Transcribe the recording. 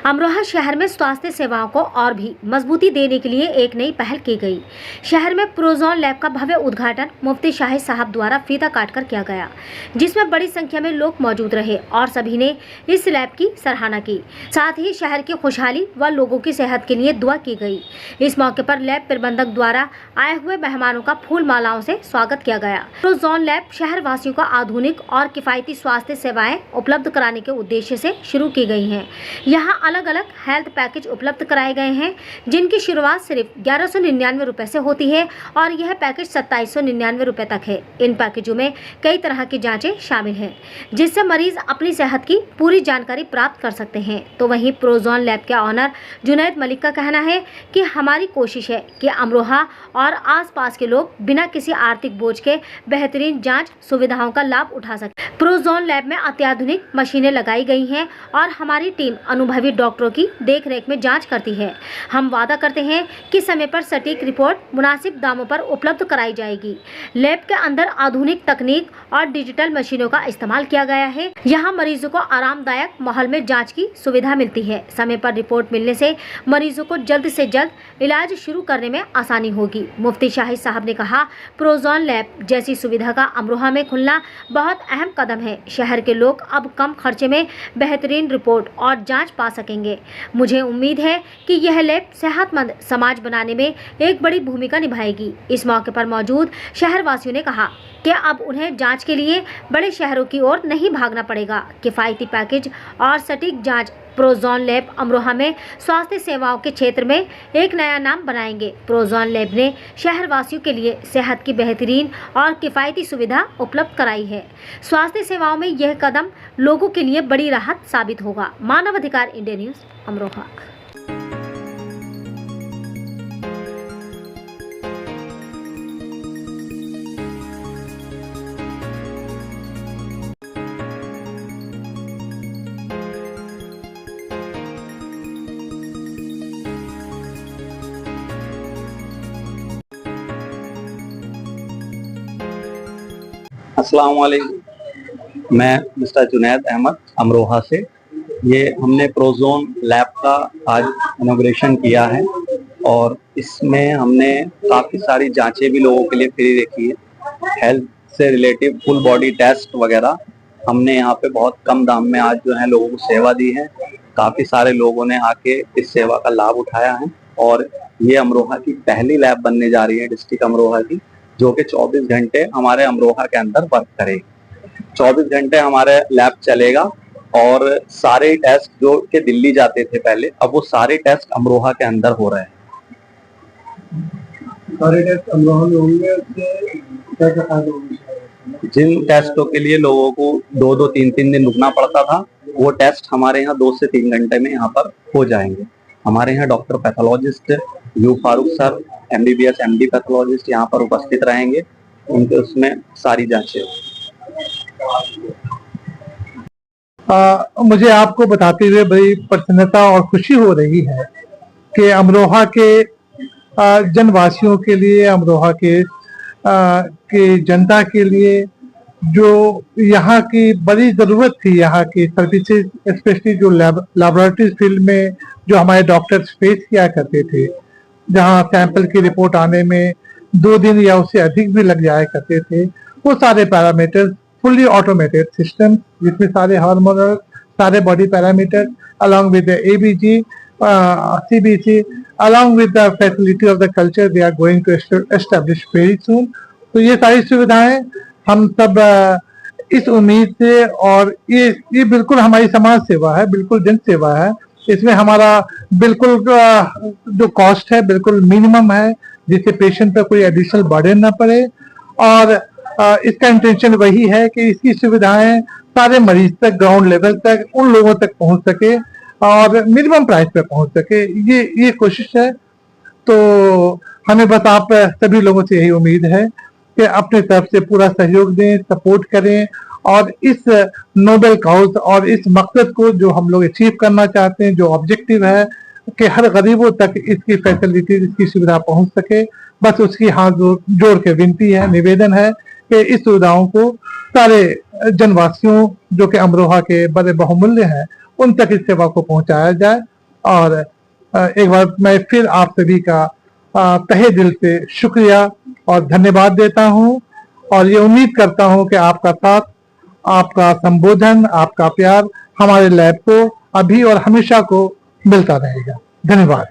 अमरोहा शहर में स्वास्थ्य सेवाओं को और भी मजबूती देने के लिए एक नई पहल की गई। शहर में प्रोजोन लैब का भव्य उद्घाटन मुफ्ती शाहिद साहब द्वारा फीता काटकर किया गया, जिसमें बड़ी संख्या में लोग मौजूद रहे और सभी ने इस लैब की सराहना की। साथ ही शहर की खुशहाली व लोगों की सेहत के लिए दुआ की गई। इस मौके पर लैब प्रबंधक द्वारा आए हुए मेहमानों का फूल मालाओं से स्वागत किया गया। प्रोजोन लैब शहर वासियों को आधुनिक और किफायती स्वास्थ्य सेवाएं उपलब्ध कराने के उद्देश्य से शुरू की गई हैं। यहाँ अलग अलग हेल्थ पैकेज उपलब्ध कराए गए हैं, जिनकी शुरुआत सिर्फ 1199 रुपए से होती है और यह पैकेज 2799 रुपए तक है। इन पैकेजों में कई तरह की जांचें शामिल हैं, जिससे मरीज अपनी सेहत की पूरी जानकारी प्राप्त कर सकते हैं। तो वहीं प्रोजोन लैब के ऑनर जुनैद मलिक का कहना है कि हमारी कोशिश है कि अमरोहा और आसपास के लोग बिना किसी आर्थिक बोझ के बेहतरीन जांच सुविधाओं का लाभ उठा सकें। प्रोजोन लैब में अत्याधुनिक मशीनें लगाई गई हैं और हमारी टीम अनुभवी डॉक्टरों की देखरेख में जांच करती है। हम वादा करते हैं कि समय पर सटीक रिपोर्ट मुनासिब दामों पर उपलब्ध कराई जाएगी। लैब के अंदर आधुनिक तकनीक और डिजिटल मशीनों का इस्तेमाल किया गया है। यहाँ मरीजों को आरामदायक माहौल में जांच की सुविधा मिलती है। समय पर रिपोर्ट मिलने से मरीजों को जल्द से जल्द इलाज शुरू करने में आसानी होगी। मुफ्ती शाहिद साहब ने कहा, प्रोजोन लैब जैसी सुविधा का अमरोहा में खुलना बहुत अहम कदम है। शहर के लोग अब कम खर्चे में बेहतरीन रिपोर्ट और जांच पा सकेंगे। मुझे उम्मीद है कि यह लैब सेहतमंद समाज बनाने में एक बड़ी भूमिका निभाएगी। इस मौके पर मौजूद शहर वासियों ने कहा कि अब उन्हें जांच के लिए बड़े शहरों की ओर नहीं भागना पड़ेगा। किफायती पैकेज और सटीक जांच प्रोजोन लैब अमरोहा में स्वास्थ्य सेवाओं के क्षेत्र में एक नया नाम बनाएंगे। प्रोजोन लैब ने शहर वासियों के लिए सेहत की बेहतरीन और किफायती सुविधा उपलब्ध कराई है। स्वास्थ्य सेवाओं में यह कदम लोगों के लिए बड़ी राहत साबित होगा। मानव अधिकार इंडिया न्यूज़ अमरोहा। अस्सलाम वालेकुम। मैं मिस्टर जुनैद अहमद अमरोहा से। ये हमने प्रोजोन लैब का आज इनॉग्रेशन किया है और इसमें हमने काफ़ी सारी जांचें भी लोगों के लिए फ्री रखी है। हेल्थ से रिलेटिव फुल बॉडी टेस्ट वगैरह हमने यहाँ पे बहुत कम दाम में आज जो है लोगों को सेवा दी है। काफ़ी सारे लोगों ने आके इस सेवा का लाभ उठाया है और ये अमरोहा की पहली लैब बनने जा रही है डिस्ट्रिक्ट अमरोहा की, जो कि 24 घंटे हमारे अमरोहा के अंदर वर्क करेगी। 24 घंटे हमारे लैब चलेगा और सारे टेस्ट जो कि दिल्ली जाते थे पहले, अब वो सारे टेस्ट अमरोहा के अंदर हो रहे हैं। सारे टेस्ट अमरोहा में होंगे, क्या क्या फायदा होगा? जिन टेस्टों के लिए लोगों को 2-2, 3-3 दिन रुकना पड़ता था, वो टेस्ट हमारे यहाँ 2 से 3 घंटे में यहाँ पर हो जाएंगे। हमारे यहाँ doctor pathologist you Farooq sir MBBS MD pathologist यहाँ पर उपस्थित रहेंगे। उनके उसमें सारी जांचें। मुझे आपको बताते हुए बड़ी प्रसन्नता और खुशी हो रही है कि अमरोहा के जनवासियों के लिए, अमरोहा के जनता के लिए जो यहाँ की बड़ी ज़रूरत थी, यहाँ की सर्विसेज स्पेशली जो लैबोरेटरी फील्ड में जो हमारे डॉक्टर्स फेस किया करते थे, जहाँ सैंपल की रिपोर्ट आने में 2 दिन या उससे अधिक भी लग जाया करते थे, वो सारे पैरामीटर्स फुल्ली ऑटोमेटेड सिस्टम, जिसमें सारे हार्मोनल, सारे body parameter along with the ABG, CBC, along with the facility of the culture they are going to establish very soon। तो ये सारी सुविधाएं हम सब इस उम्मीद से, और ये बिल्कुल हमारी समाज सेवा है, बिल्कुल जन सेवा है। इसमें हमारा बिल्कुल जो कॉस्ट है बिल्कुल मिनिमम है, जिससे पेशेंट पर कोई एडिशनल बर्डन ना पड़े। और इसका इंटेंशन वही है कि इसकी सुविधाएं सारे मरीज तक, ग्राउंड लेवल तक, उन लोगों तक पहुंच सके और मिनिमम प्राइस पे पहुंच सके। ये कोशिश है। तो हमें बस आप सभी लोगों से यही उम्मीद है कि अपने तरफ से पूरा सहयोग दें, सपोर्ट करें और इस नोबेल काउज और इस मकसद को जो हम लोग अचीव करना चाहते हैं, जो ऑब्जेक्टिव है कि हर गरीबों तक इसकी फैसिलिटी, इसकी सुविधा पहुंच सके, बस उसकी हाथ जोड़ के विनती है, निवेदन है कि इस सुविधाओं को सारे जनवासियों जो कि अमरोहा के बड़े बहुमूल्य हैं उन तक इस सेवा को पहुंचाया जाए। और एक बार मैं फिर आप सभी का तहे दिल से शुक्रिया और धन्यवाद देता हूं और ये उम्मीद करता हूं कि आपका साथ, आपका संबोधन, आपका प्यार हमारे लैब को अभी और हमेशा को मिलता रहेगा। धन्यवाद।